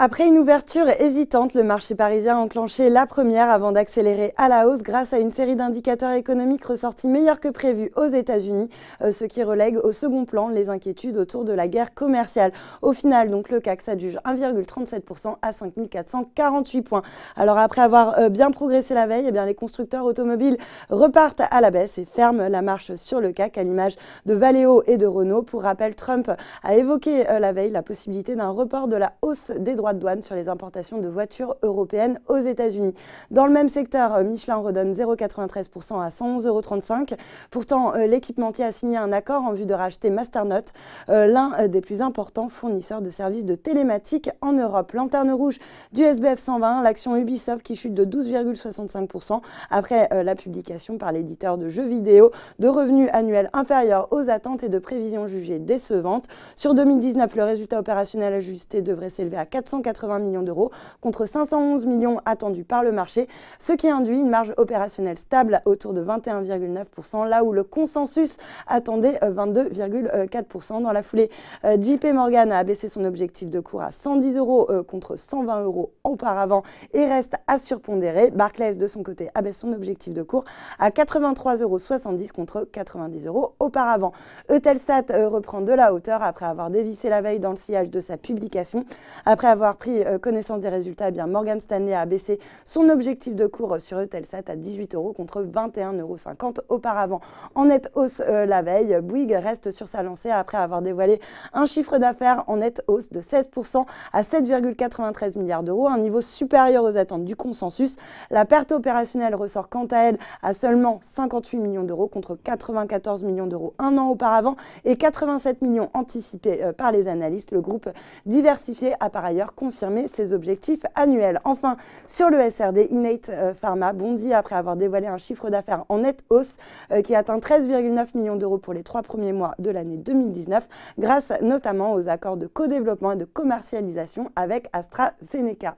Après une ouverture hésitante, le marché parisien a enclenché la première avant d'accélérer à la hausse grâce à une série d'indicateurs économiques ressortis meilleurs que prévu aux États-Unis, ce qui relègue au second plan les inquiétudes autour de la guerre commerciale. Au final, donc, le CAC s'adjuge 1,37% à 5 448 points. Alors après avoir bien progressé la veille, les constructeurs automobiles repartent à la baisse et ferment la marche sur le CAC à l'image de Valeo et de Renault. Pour rappel, Trump a évoqué la veille la possibilité d'un report de la hausse des droits de douane sur les importations de voitures européennes aux États-Unis. Dans le même secteur, Michelin redonne 0,93% à 111,35 €. Pourtant, l'équipementier a signé un accord en vue de racheter Masternote, l'un des plus importants fournisseurs de services de télématique en Europe. Lanterne rouge du SBF 120, l'action Ubisoft qui chute de 12,65% après la publication par l'éditeur de jeux vidéo de revenus annuels inférieurs aux attentes et de prévisions jugées décevantes. Sur 2019, le résultat opérationnel ajusté devrait s'élever à 480 millions d'euros contre 511 millions attendus par le marché, ce qui induit une marge opérationnelle stable autour de 21,9%, là où le consensus attendait 22,4%. Dans la foulée, JP Morgan a abaissé son objectif de cours à 110 € contre 120 € auparavant et reste à surpondérer. Barclays, de son côté, abaisse son objectif de cours à 83,70 € contre 90 € auparavant. Eutelsat reprend de la hauteur après avoir dévissé la veille dans le sillage de sa publication. Après avoir pris connaissance des résultats, Morgan Stanley a baissé son objectif de cours sur Eutelsat à 18 € contre 21,50 € auparavant. En nette hausse la veille, Bouygues reste sur sa lancée après avoir dévoilé un chiffre d'affaires en nette hausse de 16% à 7,93 milliards d'euros, un niveau supérieur aux attentes du consensus. La perte opérationnelle ressort quant à elle à seulement 58 millions d'euros contre 94 millions d'euros un an auparavant et 87 millions anticipés par les analystes. Le groupe diversifié a par ailleurs confirmé ses objectifs annuels. Enfin, sur le SRD, Innate Pharma bondit après avoir dévoilé un chiffre d'affaires en nette hausse qui atteint 13,9 millions d'euros pour les 3 premiers mois de l'année 2019, grâce notamment aux accords de co-développement et de commercialisation avec AstraZeneca.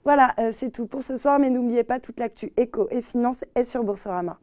Voilà, c'est tout pour ce soir, mais n'oubliez pas, toute l'actu éco et finance est sur Boursorama.